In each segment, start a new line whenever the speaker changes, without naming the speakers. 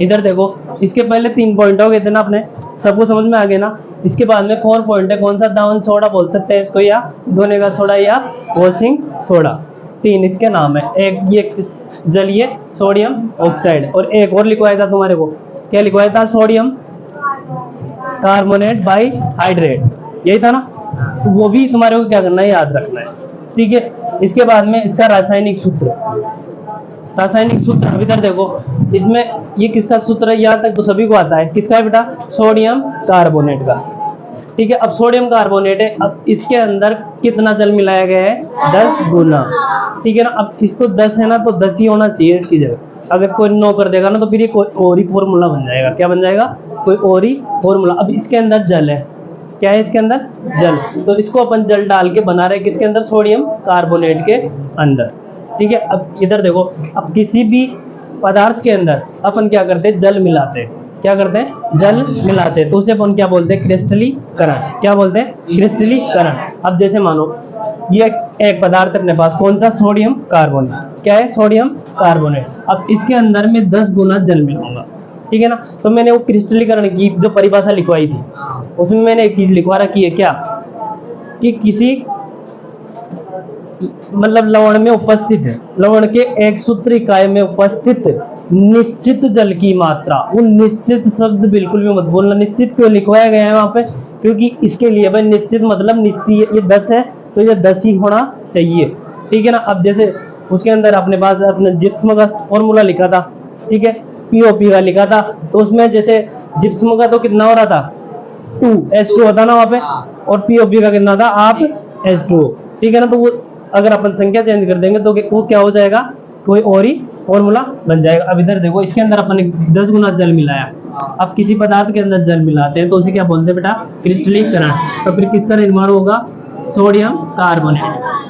इधर देखो, इसके पहले 3 पॉइंट हो गए थे ना अपने, सबको समझ में आ गया ना। इसके बाद में 4 पॉइंट है, कौन सा? दावन सोडा बोल सकते हैं इसको, या धोने का सोडा, या वॉशिंग सोडा। 3 इसके नाम है। एक ये जलीय सोडियम ऑक्साइड, और एक और लिखवाया था तुम्हारे को, क्या लिखवाया था? सोडियम कार्बोनेट बाई हाइड्रेट, यही था ना। तो वो भी तुम्हारे को क्या करना है, याद रखना है, ठीक है। इसके बाद में इसका रासायनिक सूत्र, रासायनिक सूत्र अब इधर देखो, इसमें ये किसका सूत्र है? यहाँ तक तो सभी को आता है, किसका है बेटा? सोडियम कार्बोनेट का, ठीक है। अब सोडियम कार्बोनेट है, अब इसके अंदर कितना जल मिलाया गया है? 10 गुना, ठीक है ना। अब इसको 10 है ना, तो 10 ही होना चाहिए इसकी जगह। अगर कोई 9 कर देगा ना, तो फिर ये कोई और ही फॉर्मूला बन जाएगा। क्या बन जाएगा? कोई और ही फॉर्मूला। अब इसके अंदर जल है, क्या है इसके अंदर? जल। तो इसको अपन जल डाल के बना रहे हैं, किसके अंदर? सोडियम कार्बोनेट के अंदर, ठीक है। अब इधर देखो, अब किसी भी पदार्थ के अंदर अपन क्या करते हैं? जल मिलाते हैं। क्या करते हैं? जल मिलाते हैं, तो उसे अपन क्या बोलते हैं? क्रिस्टलीकरण। क्या बोलते हैं? क्रिस्टलीकरण। अब जैसे मानो ये एक पदार्थ अपने पास, कौन सा? Sodium carbonate. क्या है? Sodium carbonate. अब इसके अंदर में 10 गुना जल मिलाऊंगा, ठीक है ना। तो मैंने वो क्रिस्टलीकरण की जो परिभाषा लिखवाई थी, उसमें मैंने एक चीज लिखवा रखी है, क्या? कि किसी मतलब लवण में उपस्थित है, लवण के एक सूत्र इकाई में उपस्थित निश्चित जल की मात्रा। वो निश्चित शब्द बिल्कुल भी मत बोलना। निश्चित क्यों लिखवाया गया है वहां पे? क्योंकि इसके लिए भाई निश्चित मतलब निश्चित, ये 10 है तो ये 10 ही होना चाहिए, ठीक है ना। अब जैसे उसके अंदर अपने पास अपने जिप्सम का फॉर्मूला लिखा था, ठीक है, पीओपी का लिखा था, तो उसमें जैसे जिप्सम का तो कितना हो रहा था? 2H2 होता ना वहां पे, और पीओपी का कितना था? आप H2O, ठीक है ना। तो वो अगर अपन संख्या चेंज कर देंगे तो वो क्या हो जाएगा? कोई और ही फॉर्मूला बन जाएगा। अब इधर देखो, इसके अंदर अपन ने 10 गुना जल मिलाया। अब किसी पदार्थ के अंदर जल मिलाते हैं तो उसे क्या बोलते हैं बेटा? क्रिस्टलीकरण। तो फिर किसका निर्माण होगा? सोडियम कार्बोनेट,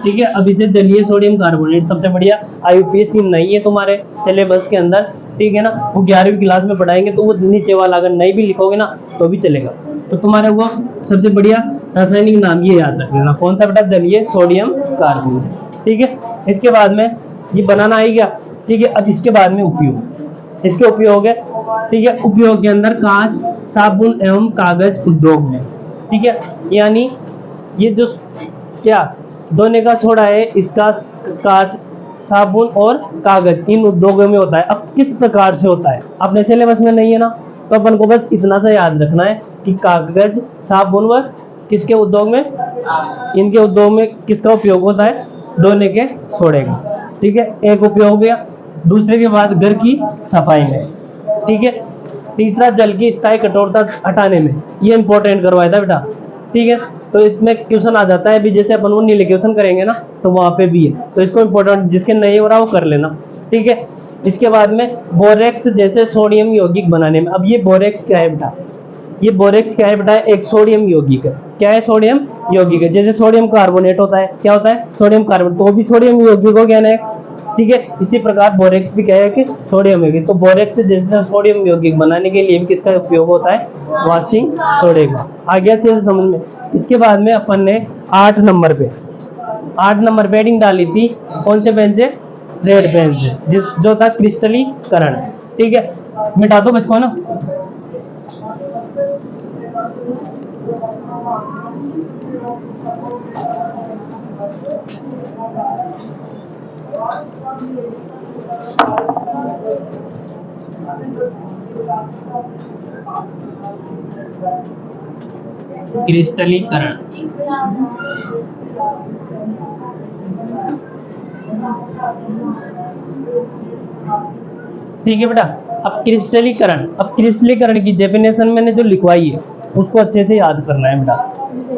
ठीक है। अब इसे जलीय सोडियम कार्बोनेट, सबसे बढ़िया IUPAC नहीं है तुम्हारे सिलेबस के अंदर, ठीक है ना। वो 11वीं क्लास में पढ़ाएंगे, तो वो नीचे वाला अगर नहीं भी लिखोगे ना तो भी चलेगा। तो तुम्हारे वो सबसे बढ़िया रासायनिक नाम ये याद रख लेना, कौन सा बेटा? जलीय सोडियम कार्बोनेट, ठीक है। इसके बाद में ये बनाना आई गया, ठीक है। अब इसके बाद में उपयोग, इसके उपयोग है, ठीक है। उपयोग के अंदर कांच, साबुन एवं कागज उद्योग में, ठीक है। यानी ये जो क्या धोने का सोडा है, इसका कांच, साबुन और कागज इन उद्योगों में होता है। अब किस प्रकार से होता है अपने सिलेबस में नहीं है ना, तो अपन को बस इतना सा याद रखना है कि कागज, साबुन व किसके उद्योग में? इनके उद्योग में किसका उपयोग होता है? धोने के सोडे का, ठीक है। एक उपयोग हो गया। दूसरे के बाद घर की सफाई में, ठीक है। तीसरा जल की स्थायी कठोरता हटाने में, ये इंपॉर्टेंट करवाया था बेटा, ठीक है। तो इसमें क्वेश्चन आ जाता है, भी जैसे अपन वो नीले क्वेश्चन करेंगे ना तो वहां पे भी है, तो इसको इंपॉर्टेंट, जिसके नहीं हो रहा वो कर लेना, ठीक है। इसके बाद में बोरेक्स जैसे सोडियम यौगिक बनाने में। अब ये बोरेक्स क्या है बेटा? ये बोरेक्स क्या है बेटा? एक सोडियम यौगिक है। क्या है? सोडियम यौगिक है। जैसे सोडियम कार्बोनेट होता है, क्या होता है? सोडियम कार्बोनेट, तो वो भी सोडियम यौगिक हो गया ना, ठीक है। इसी प्रकार बोरेक्स भी क्या है? कि सोडियम यौगिक। तो बोरेक्स जैसे सोडियम यौगिक बनाने के लिए किसका उपयोग होता है? वॉशिंग सोडे का। आ गया अच्छे से समझ में? इसके बाद में अपन ने 8 नंबर पे हेडिंग डाली थी, कौन से पेन से? रेड पेन से, जो था क्रिस्टलीकरण, ठीक है। मिटा दो बस को ना। क्रिस्टलीकरण, ठीक है बेटा। अब क्रिस्टलीकरण की डेफिनेशन मैंने जो लिखवाई है उसको अच्छे से याद करना है बेटा,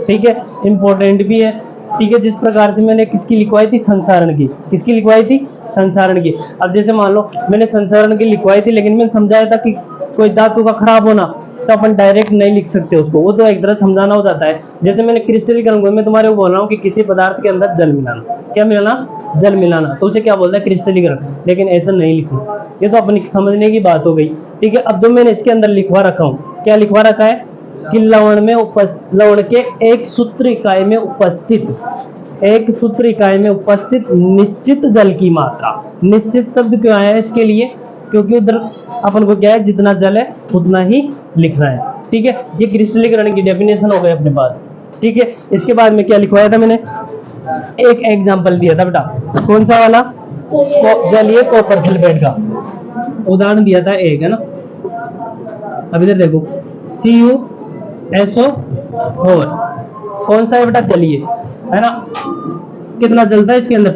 ठीक है। इंपॉर्टेंट भी है, ठीक है। जिस प्रकार से मैंने किसकी लिखवाई थी? संसारण की। किसकी लिखवाई थी? संसारण की। अब जैसे मान लो मैंने संसारण की लिखवाई थी, लेकिन मैंने समझाया था कि कोई धातु का खराब होना, तो अपन डायरेक्ट नहीं लिख सकते उसको, वो तो एक तरह समझाना हो जाता है। जैसे मैंने क्रिस्टलीकरण को मैं तुम्हारे को बोल रहा हूँ कि किसी पदार्थ के अंदर जल मिलाना, क्या मिलाना? जल मिलाना, तो उसे क्या बोलता है? क्रिस्टलीकरण। लेकिन ऐसा नहीं लिखो, ये तो अपनी समझने की बात हो गई, ठीक है। अब जो मैंने इसके अंदर लिखवा रखा हूँ, क्या लिखवा रखा है? कि लवण के एक सूत्र इकाई में उपस्थित निश्चित जल की मात्रा। निश्चित शब्द क्यों आया है इसके लिए? क्योंकि उधर अपन को क्या है, जितना जल है उतना ही लिखना है। ठीक है, ये क्रिस्टलीकरण की डेफिनेशन हो गई अपने पास। ठीक है, इसके बाद में क्या लिखवाया था मैंने, एक एग्जांपल दिया था बेटा, कौन सा वाला, जलीय कॉपर सल्फेट का उदाहरण दिया था एक, है ना। अब इधर देखो, CuSO4 कौन सा है बेटा, जलीय, है ना। कितना जलता है इसके अंदर,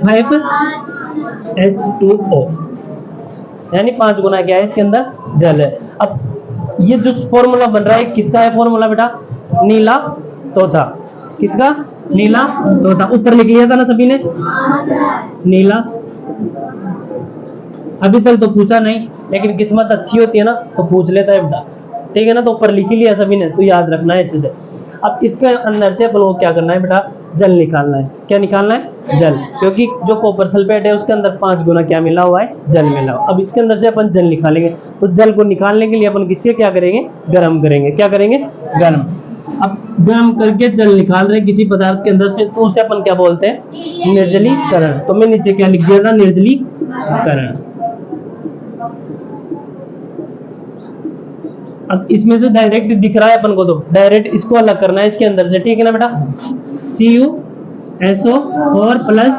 5H2O, यानी 5 गुना क्या है इसके अंदर जल है। अब ये जो फॉर्मूला बन रहा है किसका है फॉर्मूला बेटा, नीला तोता, किसका, नीला तोता, ऊपर लिख लिया था ना सभी ने, नीला। अभी तक तो पूछा नहीं, लेकिन किस्मत अच्छी होती है ना तो पूछ लेता है बेटा, ठीक है ना। तो ऊपर लिख ही लिया सभी ने, तो याद रखना है अच्छे से। अब इसके अंदर से अपन को क्या करना है बेटा, जल निकालना है। क्या निकालना है, जल, क्योंकि जो कॉपर सल्फेट है उसके अंदर 5 गुना क्या मिला हुआ है, जल मिला हुआ। अब इसके अंदर से अपन जल निकालेंगे, तो जल को निकालने के लिए अपन किससे क्या करेंगे, गर्म करेंगे। क्या करेंगे, गर्म। अब गर्म करके जल निकाल रहे किसी पदार्थ के अंदर से, तो उसे अपन क्या बोलते हैं, निर्जलीकरण। तो मैं नीचे क्या लिख दिया था, निर्जलीकरण। अब इसमें से डायरेक्ट दिख रहा है अपन को, तो डायरेक्ट इसको अलग करना है इसके अंदर से, ठीक है ना बेटा। CuSO4 प्लस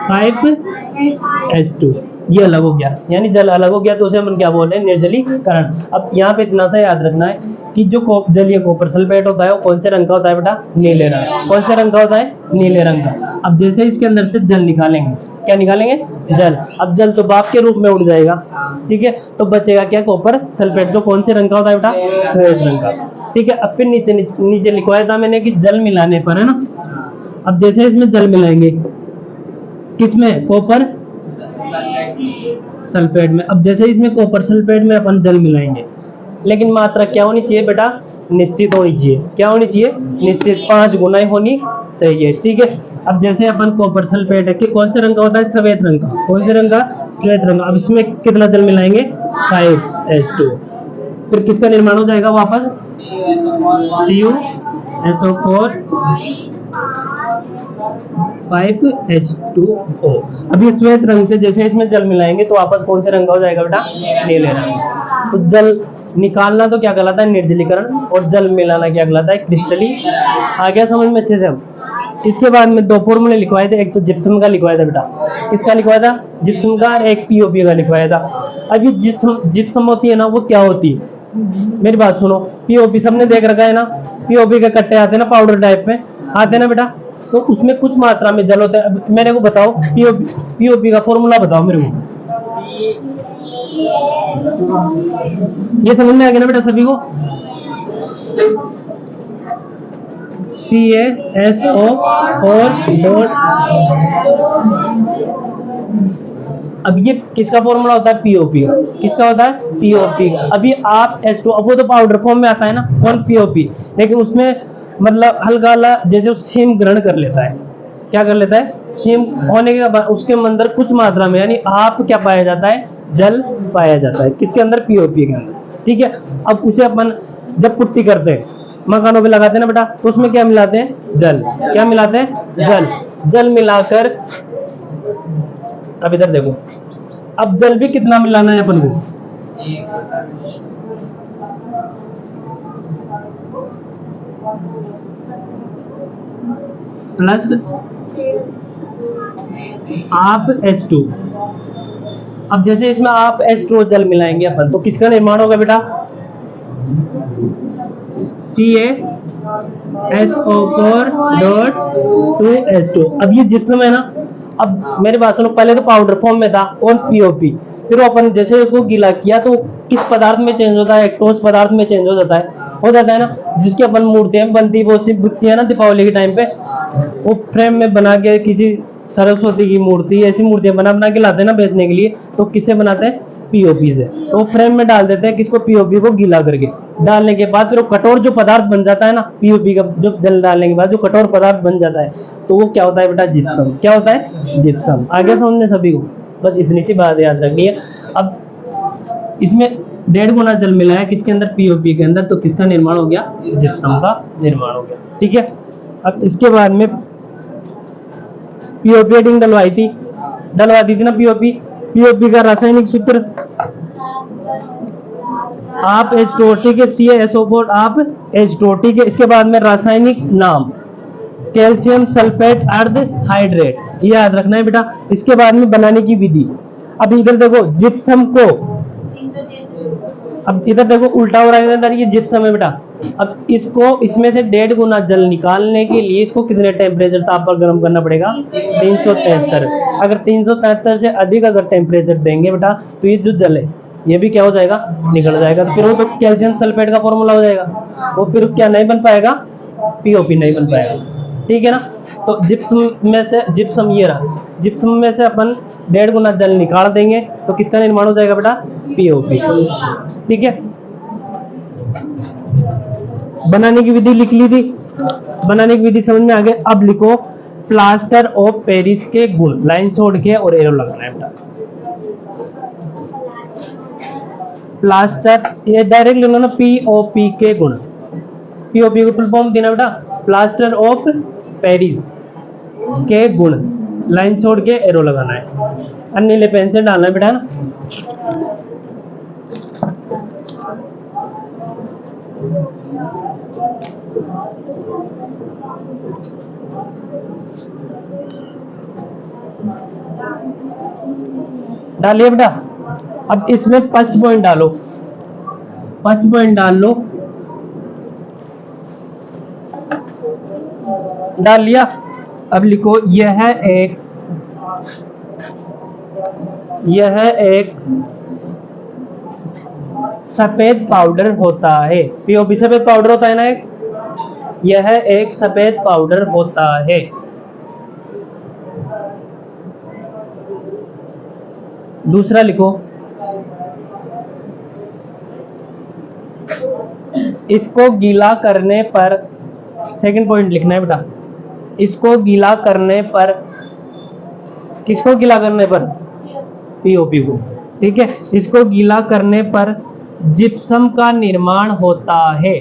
5H2 ये अलग हो गया, यानी जल अलग हो गया, तो उसे अपन क्या बोल रहे हैं, निर्जलीकरण। अब यहाँ पे इतना सा याद रखना है कि जो जलीय कॉपर सल्फेट होता है वो कौन से रंग का होता है बेटा, नीले रंग। कौन से रंग का होता है, नीले रंग का। अब जैसे इसके अंदर से जल निकालेंगे, क्या निकालेंगे, जल। अब जल तो भाप के रूप में उड़ जाएगा, ठीक है, तो बचेगा क्या, कॉपर सल्फेट, जो कौन से रंग का होता है बेटा, सफेद रंग का। ठीक है, अब फिर नीचे नीचे लिखवाया था मैंने कि जल मिलाने पर, है ना। अब जैसे इसमें जल मिलाएंगे, किसमें, कॉपर सल्फेट में। अब जैसे इसमें कॉपर सल्फेट में अपन जल मिलाएंगे, लेकिन मात्रा क्या होनी चाहिए बेटा, निश्चित होनी चाहिए। क्या होनी चाहिए, निश्चित, 5 गुना होनी चाहिए। ठीक है, अब जैसे अपन कॉपर सल्फेट है कि कौन से रंग का होता है, सफेद रंग का। कौन से रंग का, सफेद रंग का। अब इसमें कितना जल मिलाएंगे, 5H2, फिर किसका निर्माण हो जाएगा वापस, CuSO4 5H2O। अभी श्वेत रंग से जैसे इसमें जल मिलाएंगे तो वापस कौन से रंग का हो जाएगा बेटा, नीले रंग। तो जल निकालना तो क्या कहलाता है, निर्जलीकरण, और जल मिलाना क्या कहलाता है, क्रिस्टली। आ गया समझ में अच्छे से। हम इसके बाद में 2 फॉर्मूले लिखवाए थे, एक तो जिप्सम का लिखवाया था बेटा, किसका लिखवाया था, जिप्सम का, और एक POP का लिखवाया था। अभी जिप्सम होती है ना, वो क्या होती है, मेरी बात सुनो, POP सबने देख रखा है ना, POP के कट्टे आते हैं ना, पाउडर टाइप में आते हैं ना बेटा, तो उसमें कुछ मात्रा में जल होता है। अब मेरे को बताओ, POP का फॉर्मूला बताओ मेरे को, ये समझ में आ गया ना बेटा सभी को, CaSO4 डॉट। अब ये किसका फॉर्मूला होता है, POP का। किसका होता है, POP का। अभी आप H2, अब वो तो पाउडर फॉर्म में आता है ना, कौन, POP, लेकिन उसमें मतलब हल्का हल्का जैसे सीम ग्रहण कर लेता है। क्या कर लेता है, सीम होने के बाद उसके अंदर कुछ मात्रा में, यानी आप क्या पाया जाता है, जल पाया जाता है, किसके अंदर, POP के अंदर। ठीक है, अब उसे अपन जब पुट्टी करते हैं, मकानों पे लगाते हैं ना बेटा, तो उसमें क्या मिलाते हैं, जल। क्या मिलाते हैं, जल। जल मिलाकर, अब इधर देखो, अब जल भी कितना मिलाना है अपन को, प्लस आप H2। अब जैसे इसमें आप H2O जल मिलाएंगे अपन, तो किसका निर्माण होगा बेटा, CaSO4 डॉट 2H2। अब ये जिप्सम है ना, अब मेरे बात सुनो, पहले तो पाउडर फॉर्म में था, कौन, POP, फिर अपन जैसे उसको गीला किया तो किस पदार्थ में चेंज होता है, ठोस पदार्थ में चेंज हो जाता है ना, जिसकी अपन मूर्तियां बनती, वो सिर्फ बिकती है ना दीपावली के टाइम पे, वो फ्रेम में बना के किसी सरस्वती की मूर्ति, ऐसी मूर्तियां बना बना के लाते हैं ना बेचने के लिए, तो किससे बनाते हैं, POP से। तो फ्रेम में डाल देते हैं, किसको, POP को गीला करके। डालने के बाद फिर वो कठोर जो पदार्थ बन जाता है ना, POP का जो जल डालने के बाद जो कठोर पदार्थ बन जाता है, तो वो क्या होता है बेटा, जिप्सम। क्या होता है, जिप्सम। आगे समझने सभी को, बस इतनी सी बात याद रखनी है। अब इसमें 1.5 गुना जल मिला है किसके अंदर, POP के अंदर, तो किसका निर्माण हो गया, जिप्सम का निर्माण हो गया। ठीक है, अब इसके बाद में POP एडिंग डलवा दी थी ना, POP का रासायनिक सूत्र आप H2O के CaSO4 आप H2O के, इसके बाद में रासायनिक नाम कैल्शियम सल्फेट अर्ध हाइड्रेट, ये याद रखना है बेटा। इसके बाद में बनाने की विधि। अब इधर देखो जिप्सम को, अब इधर देखो उल्टा हो रहा है, इधर ये जिप्सम है बेटा। अब इसको इसमें से 1.5 गुना जल निकालने के लिए इसको कितने टेम्परेचर ताप पर गर्म करना पड़ेगा? 373। अगर 373 से अधिक अगर टेम्परेचर देंगे बेटा तो ये जो जल है ये भी क्या हो जाएगा? निकल जाएगा। तो फिर वो तो कैल्शियम सल्फेट का फॉर्मूला हो जाएगा, वो फिर क्या नहीं बन पाएगा? पीओपी नहीं बन पाएगा, ठीक है ना। तो जिप्सम में से, जिप्सम ये रहा, जिप्सम में से अपन 1.5 गुना जल निकाल देंगे तो किसका निर्माण हो जाएगा बेटा? पीओपी, ठीक है। बनाने की विधि लिख ली थी, बनाने की विधि समझ में आ गई। अब लिखो प्लास्टर ऑफ पेरिस के गुण, लाइन छोड़ के और एरो लगाना है बेटा। प्लास्टर, ये डायरेक्ट ले लो ना, पीओपी के गुण, पीओपी को फुल फॉर्म देना बेटा, प्लास्टर ऑफ पेरिस के गुण, लाइन छोड़ के एरो लगाना है, अन्य नीले पेन से डालना है बेटा ना। डालिए बेटा। अब इसमें फर्स्ट पॉइंट डालो, फर्स्ट पॉइंट डाल लो, डाल लिया। अब लिखो यह एक सफेद पाउडर होता है, पीओपी सफेद पाउडर होता है ना एक, यह एक सफेद पाउडर होता है। दूसरा लिखो इसको गीला करने पर, सेकंड पॉइंट लिखना है बेटा, इसको गीला करने पर, किसको गीला करने पर? पीओपी को, ठीक है। इसको गीला करने पर जिप्सम का निर्माण होता है,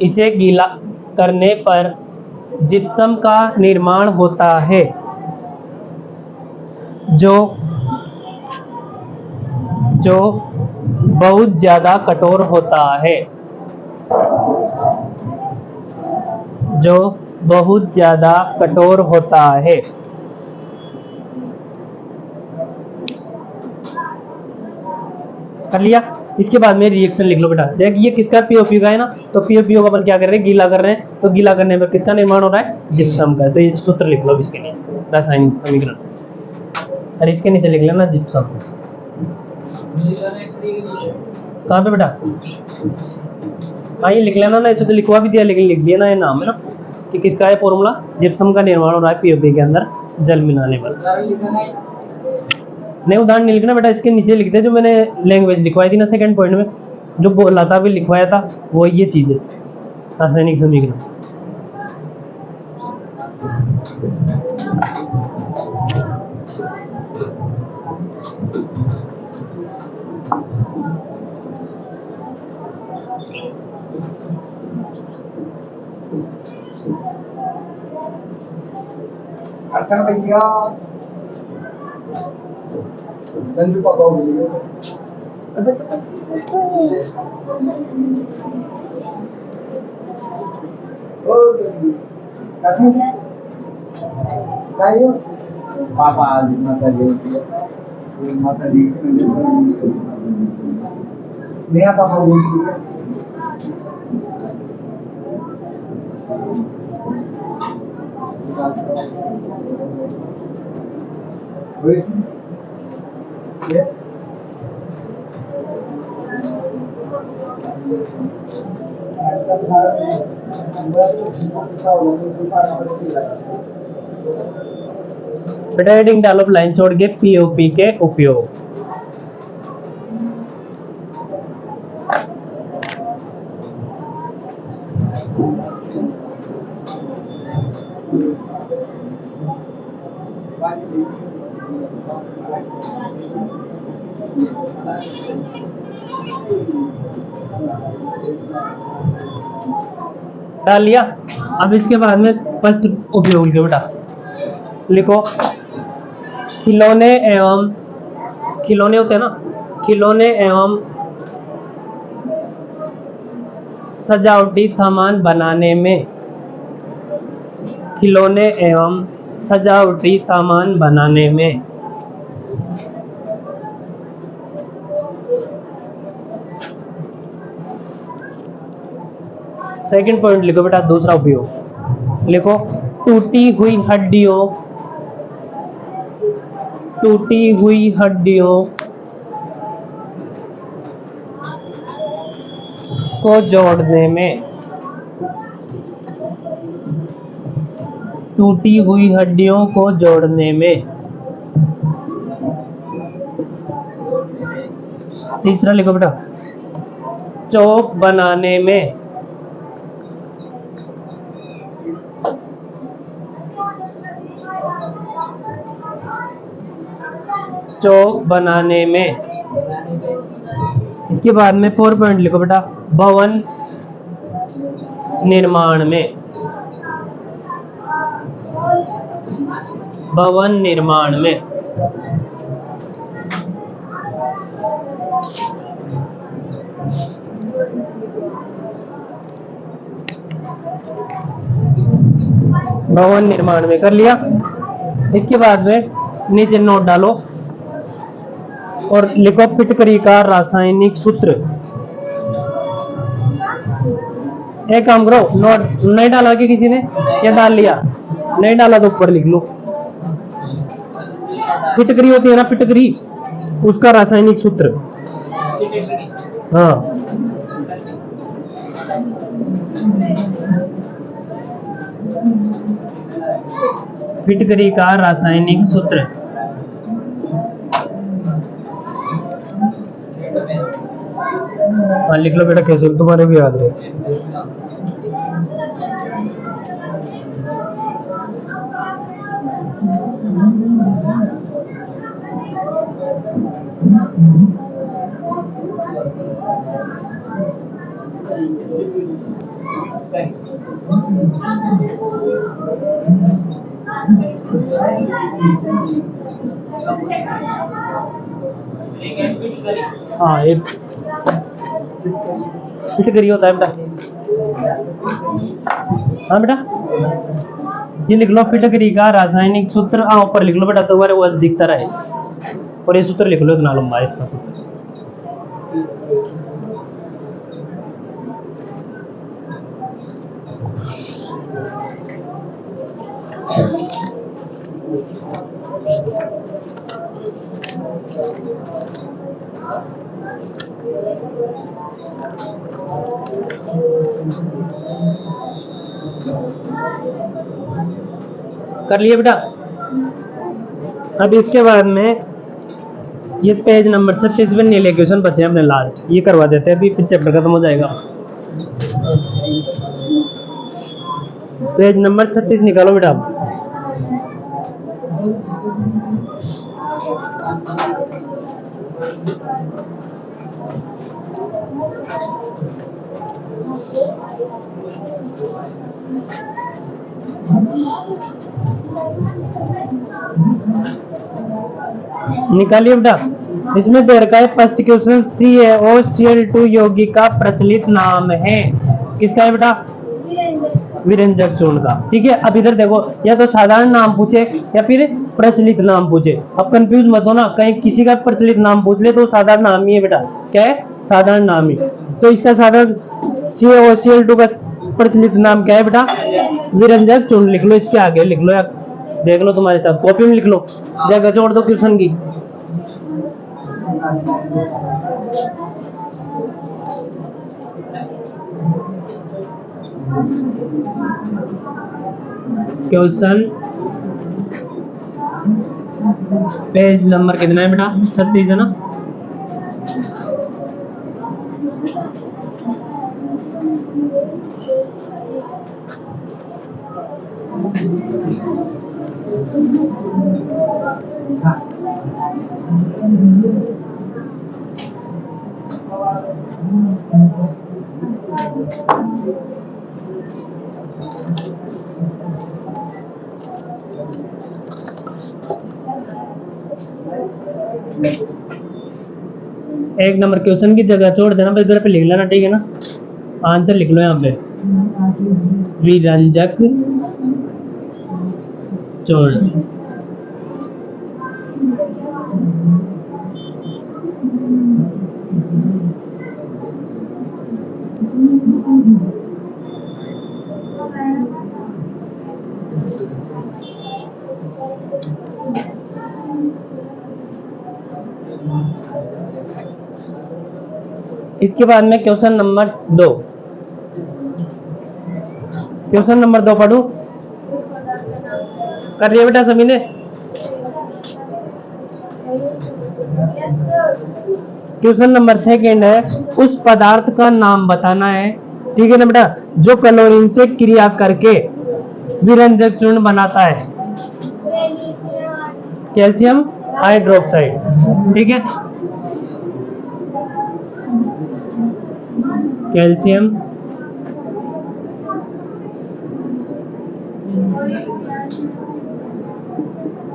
इसे गीला करने पर जिप्सम का निर्माण होता है जो बहुत ज्यादा कठोर होता है, जो बहुत ज्यादा कठोर होता है। कर लिया। इसके बाद में रिएक्शन लिख लो बेटा। देख ये किसका? पीओपी का है ना, तो पीओपी को अपन क्या कर रहे हैं? गीला कर रहे हैं। तो गीला करने पर किसका निर्माण हो रहा है? जिप्सम का। तो ये सूत्र लिख लो इसके लिए, रासायनिक समीकरण, और इसके नीचे लिख लेना जिप्सम। कहाँ पे बेटा? हाँ ये लिख लेना ना, इसे तो लिखवा भी दिया लेकिन लिख दिया ना ये नाम है ना कि किसका है फॉर्मूला? जिप्सम का निर्माण हो रहा है पीओपी के अंदर जल मिलाने पर। नहीं उदाहरण नहीं लिखना बेटा, इसके नीचे लिख दे जो मैंने लैंग्वेज लिखवाई थी ना सेकंड पॉइंट में, जो बोला था भी लिखवाया था, वो ये चीज है रासायनिक समीकरण।
अच्छा भैया संजू पापा बोलिए बस पापा आज माता जी नया पापा बोलिए
बेटा हेडिंग डालो लाइन छोड़ के पीओपी के उपयोग। डाल लिया। अब इसके बाद में फर्स्ट उपयोग लिखो बेटा, लिखो खिलौने एवं, खिलौने होते हैं ना, खिलौने एवं सजावटी सामान बनाने में, खिलौने एवं सजावटी सामान बनाने में। सेकंड पॉइंट लिखो बेटा, दूसरा उपयोग लिखो, टूटी हुई हड्डियों, टूटी हुई हड्डियों को जोड़ने में, टूटी हुई हड्डियों को जोड़ने में। तीसरा लिखो बेटा, चौक बनाने में, चौक बनाने में। इसके बाद में 4 पॉइंट लिखो बेटा, भवन निर्माण में, भवन निर्माण में। भवन निर्माण में कर लिया। इसके बाद में नीचे नोट डालो और लिखो फिटकरी का रासायनिक सूत्र। एक काम करो, नोट नहीं डाला कि किसी ने, या डाल लिया? नहीं डाला तो ऊपर लिख लो। फिटकरी होती है ना, फिटकरी, उसका रासायनिक सूत्र। हाँ, फिटकरी का रासायनिक सूत्र। हाँ लिख लो बेटा, कैसे तुम्हारे भी याद रहे। हाँ, एक फिटकरी होता है बेटा। हाँ बेटा, ये लिख लो फिटकरी का रासायनिक सूत्र। हाँ ऊपर लिख लो बेटा, तुम्हारे वो दिखता रहे। और ये सूत्र लिख लो, इतना लंबा है इसका सूत्र। कर लिए बेटा? अब इसके बाद में ये पेज नंबर 36 पे नीले क्वेश्चन बचे हैं अपने लास्ट, ये करवा देते हैं, अभी फिर चैप्टर खत्म हो जाएगा। पेज नंबर 36 निकालो बेटा। निकालिए बेटा। इसमें दे रखा है फर्स्ट क्वेश्चन, CaOCl2 यौगिक का प्रचलित नाम है। किसका है बेटा? विरंजक चूर्ण का। ठीक है, अब इधर देखो, या तो साधारण नाम पूछे या फिर प्रचलित नाम पूछे। अब कंफ्यूज मत हो ना, कहीं किसी का प्रचलित नाम पूछ ले तो साधारण नाम ही है बेटा। क्या है? साधारण नाम ही। तो इसका साधारण CaOCl2 का प्रचलित नाम क्या है बेटा? विरंजक चूर्ण। लिख लो, इसके आगे लिख लो, या देख लो तुम्हारे साथ कॉपी में लिख लो, जगह छोड़ दो क्वेश्चन की। क्वेश्चन पेज नंबर कितना है बेटा? 36 है ना? एक नंबर क्वेश्चन की जगह छोड़ देना, बस इधर पे लिख लेना, ठीक है ना। आंसर लिख लो यहाँ पे, विरंजक चूर्ण। इसके बाद में क्वेश्चन नंबर 2, क्वेश्चन नंबर 2 पढ़ू, कर रही है बेटा सभी ने। क्वेश्चन नंबर 2 है, उस पदार्थ का नाम बताना है, ठीक है ना बेटा, जो क्लोरीन से क्रिया करके विरंजक चूर्ण बनाता है, कैल्शियम हाइड्रोक्साइड, ठीक है, कैल्शियम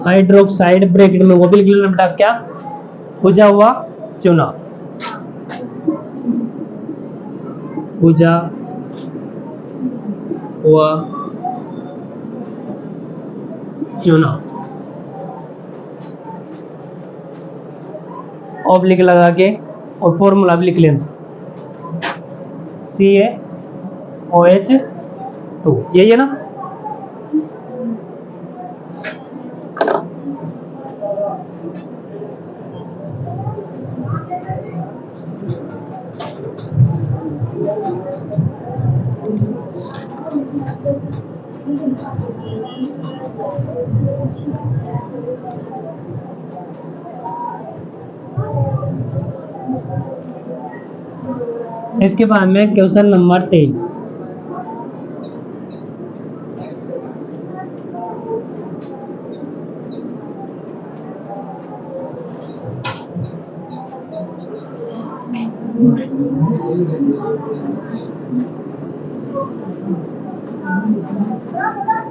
हाइड्रोक्साइड, ब्रैकेट में वो भी लिख लेना बेटा, क्या बुझा हुआ चूना, बुझा हुआ चूना, ऑब्लिक लगा के, और फॉर्मूला भी लिख लेना, CaOH2, यही है ना। इसके बाद में क्वेश्चन नंबर 3,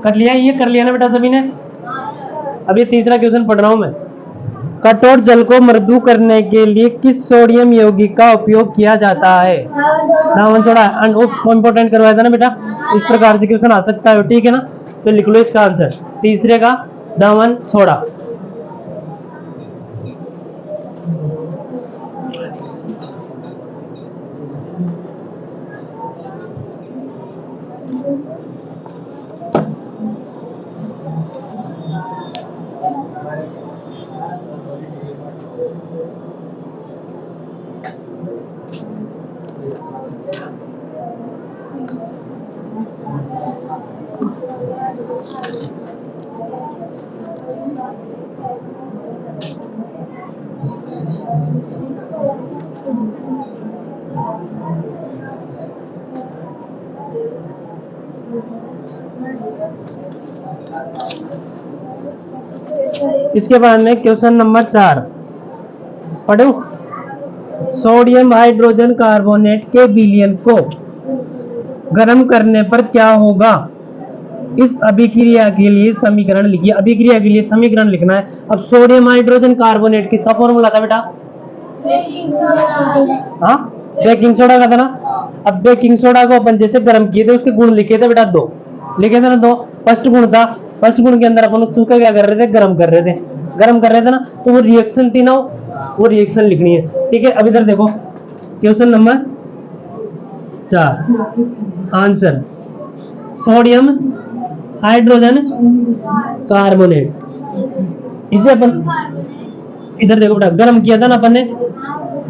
कर लिया, ये कर लिया ना बेटा सभी ने। अब ये तीसरा क्वेश्चन पढ़ रहा हूं मैं, कठोर जल को मृदु करने के लिए किस सोडियम यौगिक का उपयोग किया जाता है। दामन सोडा, इंपॉर्टेंट करवाया था ना बेटा, इस प्रकार से क्वेश्चन आ सकता है, ठीक है ना। तो लिख लो इसका आंसर, तीसरे का दामन सोडा। इसके बाद में क्वेश्चन नंबर 4 पढ़ो, सोडियम हाइड्रोजन कार्बोनेट के विलयन को गर्म करने पर क्या होगा। इस अभिक्रिया के लिए समीकरण लिखिए, अभिक्रिया के लिए समीकरण लिखना है। अब सोडियम हाइड्रोजन कार्बोनेट किसका फॉर्मूला था बेटा, हाँ बेकिंग सोडा का था ना। अब बेकिंग सोडा को अपन जैसे गर्म किए थे, उसके गुण लिखे थे बेटा 2, लिखे थे ना 2। फर्स्ट गुण था, फर्स्ट गुण के अंदर अपन उसका क्या कर रहे थे, गर्म कर रहे थे, गर्म कर रहे थे ना, तो वो रिएक्शन थी ना, वो रिएक्शन लिखनी है, ठीक है। अब इधर देखो question number 4 answer, sodium hydrogen carbonate, इसे अपन इधर देखो बेटा, गर्म किया था ना अपन ने,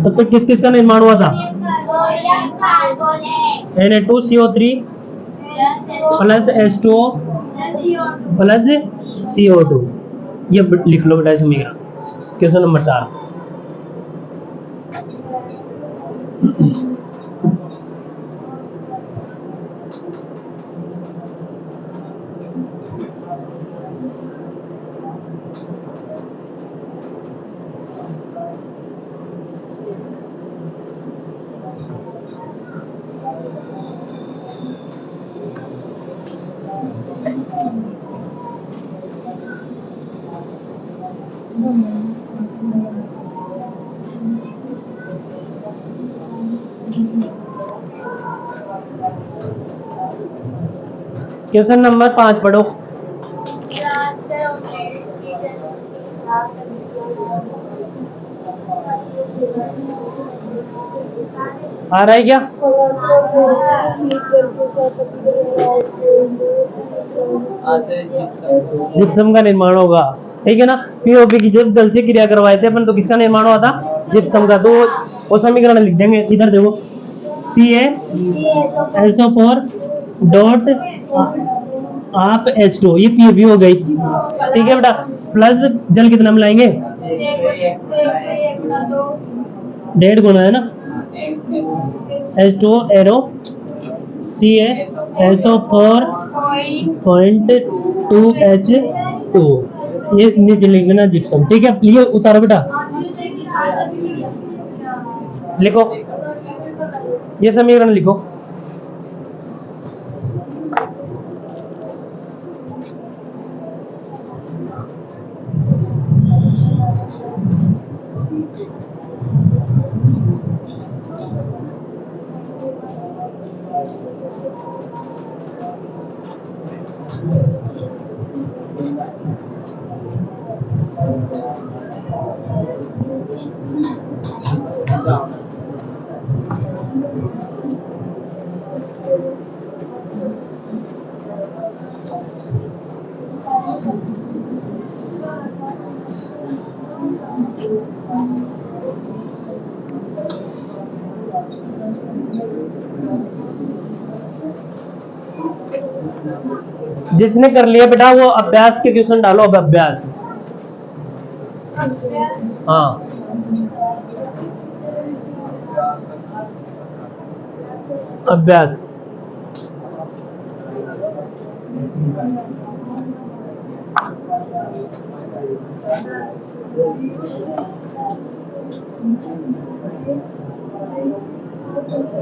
तो फिर किस किस का निर्माण हुआ था, Na2CO3 plus H2O plus CO2, ये लिख लो बेटा समीकरण, क्वेश्चन नंबर 4। क्वेश्चन नंबर 5 पढ़ो। आ रहा है क्या? जिप्सम का निर्माण होगा, ठीक है ना। पीओपी की जब जल से क्रिया करवाए थे अपन तो किसका निर्माण हुआ था? जिप्सम का। तो वो समीकरण लिख देंगे इधर देखो, CaSO4 डॉट आप H2, ये पीओपी हो गई, ठीक है बेटा। प्लस जल कितना मिलाएंगे? 1.5 गुना है ना, H2 एरो CaSO4.2H2, ये नीचे लिख देना जिप्सम, ठीक है। ये उतारो बेटा, लिखो, ये समीकरण लिखो। जिसने कर लिया बेटा वो अभ्यास के क्वेश्चन डालो। अब अभ्यास, हाँ, अभ्यास।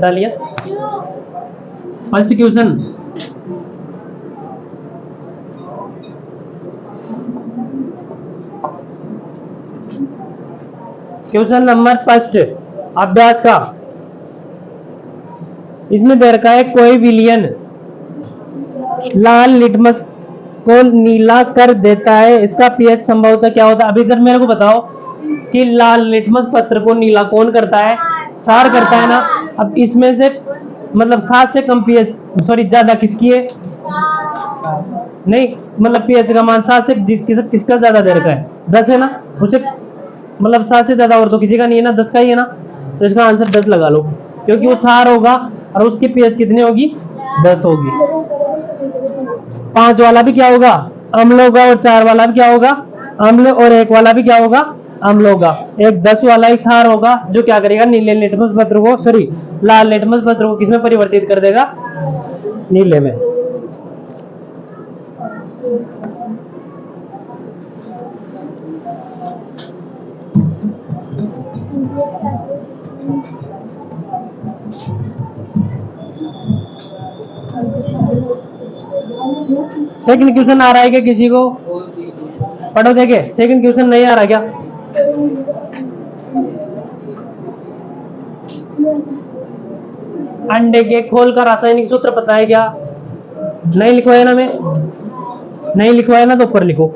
डालिए first question. Question number first अभ्यास का, इसमें दे रखा है कोई विलयन लाल लिटमस को नीला कर देता है, इसका पीएच संभवतः क्या होता है? अभी इधर मेरे को बताओ कि लाल लिटमस पत्र को नीला कौन करता है? सार करता है ना। अब इसमें से मतलब 7 से कम पीएच, सॉरी ज्यादा किसकी है? नहीं, मतलब पीएच का मान 7 से किसका ज्यादा दे रखा है? 10 है ना, उसे मतलब 7 से ज्यादा और तो किसी का नहीं है ना, 10 का ही है ना। तो इसका आंसर 10 लगा लो, क्योंकि वो सार होगा और उसकी पीएच कितनी होगी? 10 होगी। 5 वाला भी क्या होगा? अम्ल होगा। और 4 वाला भी क्या होगा? अम्ल। और 1 वाला भी क्या होगा? अम्ल होगा। एक 10 वाला एक सार होगा जो क्या करेगा? नीले लिटमस पत्र को, सॉरी लाल लिटमस पत्र को किसमें परिवर्तित कर देगा? नीले में। सेकंड क्वेश्चन आ रहा है क्या किसी को? पढ़ो देखे, सेकंड क्वेश्चन नहीं आ रहा क्या? अंडे के खोल का रासायनिक सूत्र पता है क्या? नहीं लिखवाया ना? मैं नहीं लिखवाया ना, तो ऊपर लिखो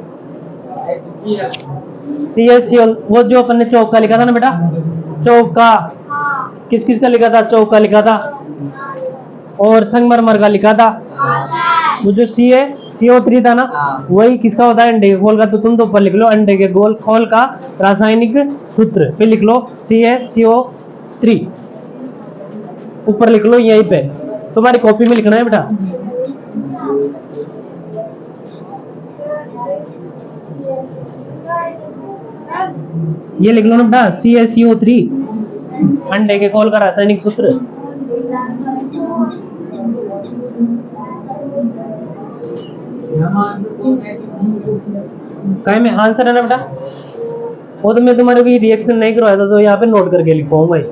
CaCO, वो जो अपन ने चौक का लिखा था ना बेटा, चौक का किस किस का लिखा था? चौक का लिखा था और संगमरमर का लिखा था। वो जो CaCO3 था ना, वही किसका होता है? अंडे के खोल का। तो तुम तो ऊपर लिख लो अंडे के गोल खोल का रासायनिक सूत्र, फिर लिख लो CaCO3, ऊपर लिख लो यहीं पे, तुम्हारी कॉपी में लिखना है बेटा। ये लिख लो ना बेटा, CaCO3 अंडे के खोल का रासायनिक सूत्र। काय में आंसर है ना बेटा? वो तो मैं तुम्हारे भी रिएक्शन नहीं करवाया था, तो यहाँ पे नोट करके लिखवाऊंगा। ये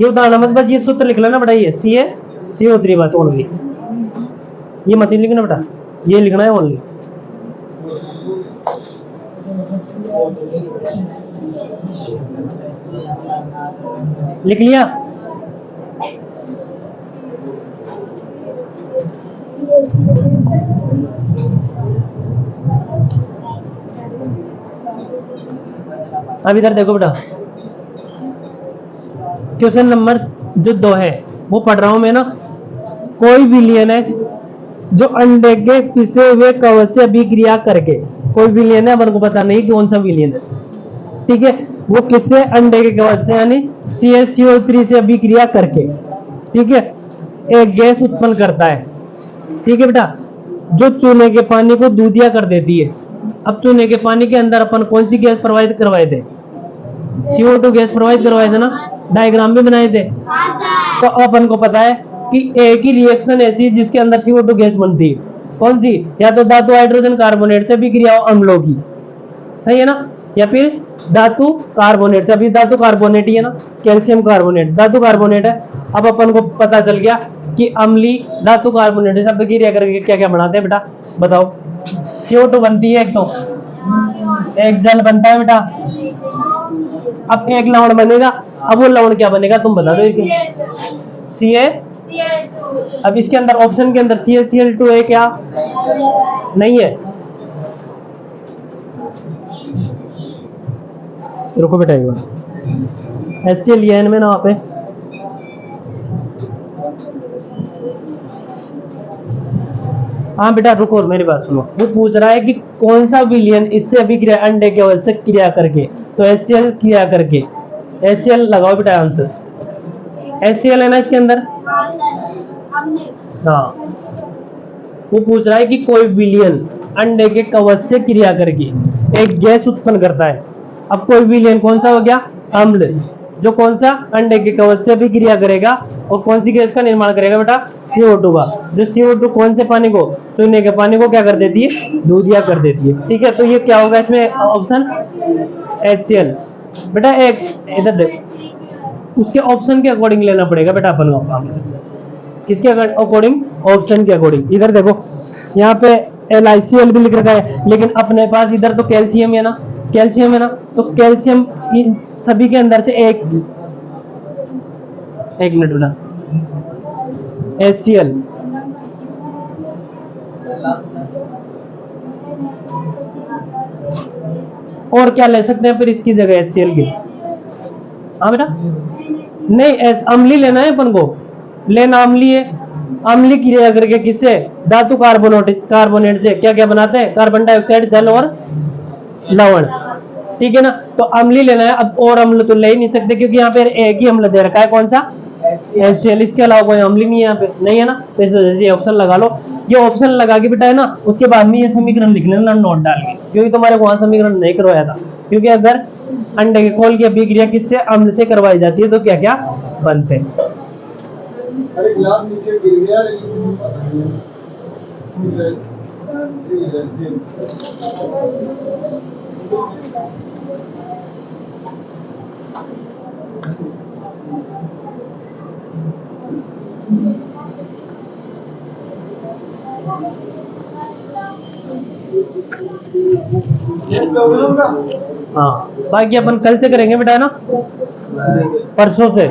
बताना मत, बस ये सूत्र लिख लेना बेटा, ये CaCO3 बस ओनली, ये मत लिखना बेटा, ये लिखना है ओनली। लिख लिया? अब इधर देखो बेटा, क्वेश्चन नंबर जो 2 है वो पढ़ रहा हूं मैं ना। कोई विलियन है जो अंडे के पिसे हुए कवच से अभिक्रिया करके, कोई विलियन है, अपन को पता नहीं कौन सा विलियन है, ठीक है, वो किससे, अंडे के कवच से यानी CaCO3 से अभिक्रिया करके, ठीक है, एक गैस उत्पन्न करता है, ठीक है बेटा, जो चूने के पानी को दूधिया कर देती है। अब चूने के पानी के अंदर अपन कौन सी गैस प्रोवाइड करवाए थे, CO2 गैस प्रोवाइड करवाए थे ना, डायग्राम भी बनाए थे। तो अपन को पता है कि एक ही रिएक्शन ऐसी है जिसके अंदर CO2 गैस बनती है, कौन सी, या तो धातु हाइड्रोजन कार्बोनेट से अभिक्रिया हो अम्लों की, सही है ना, या फिर धातु कार्बोनेट से, अभी धातु कार्बोनेट ही है ना, कैल्शियम कार्बोनेट धातु कार्बोनेट है। अब अपन को पता चल गया कि अम्ली धातु कार्बोनेट से अभिक्रिया करके क्या क्या बनाते हैं बेटा, बताओ। CO2 बनती है एक, तो एक जल बनता है बेटा, अब एक लवण बनेगा, अब वो लवण क्या बनेगा तुम बता दो। Ca, अब इसके अंदर ऑप्शन के अंदर CaCl2 है क्या, नहीं है, रुको बेटा एक बार, HCl लिया है में ना वहां पे, हाँ बेटा रुको मेरी बात सुनो, वो पूछ रहा है कि कौन सा विलियन इससे अभिक्रिया अंडे के वजह से क्रिया करके, तो HCl क्रिया करके, HCl लगाओ बेटा आंसर, HCl है ना इसके अंदर, हाँ, वो पूछ रहा है कि कोई विलियन अंडे के कवच से क्रिया करके एक गैस उत्पन्न करता है। अब कोई विलियन कौन सा हो गया, अम्ल, जो कौन सा अंडे के कवच से भी क्रिया करेगा और कौन सी गैस का निर्माण करेगा बेटा, CO2 का, जो CO2 कौन से पानी को, चूने के पानी को क्या कर देती है, दूधिया कर देती है, ठीक है। तो ये क्या होगा इसमें ऑप्शन HCl बेटा। एक इधर देख, उसके ऑप्शन के अकॉर्डिंग लेना पड़ेगा बेटा अपन को, किसके अकॉर्डिंग, ऑप्शन के अकॉर्डिंग। इधर देखो यहाँ पे LiCl भी लिख रखा है, लेकिन अपने पास इधर तो कैल्शियम है ना, कैल्शियम है ना, तो कैल्शियम सभी के अंदर से एक मिनट बेटा, HCl और क्या ले सकते हैं फिर इसकी जगह HCl की, हाँ बेटा, नहीं अम्ली लेना है अपन को, लेना अम्ली है, अम्ली क्रिया करके किससे, धातु कार्बोनेट से क्या क्या बनाते हैं, कार्बन डाइऑक्साइड, जल और लवण, ठीक है ना। तो अम्ली लेना है, अब और अम्ल तो ले ही नहीं सकते क्योंकि यहाँ पे एक ही अम्ल दे रखा है, कौन सा, HCl, इसके अलावा कोई अम्ल नहीं है यहाँ पे, नहीं है ना, तो इस वजह से ये ऑप्शन लगा लो। ये ऑप्शन लगा के बेटा है ना, उसके बाद में ये समीकरण लिख लेना नोट डाल के, क्योंकि तुम्हारे को वहां समीकरण नहीं करवाया था, क्योंकि अगर अंडे के खोल की अभिक्रिया किससे, अम्ल से करवाई जाती है तो क्या क्या बनते हैं।
अरे ग्लास नीचे गिर गया
हाँ, बाकी अपन कल से करेंगे बेटा है ना, परसों से।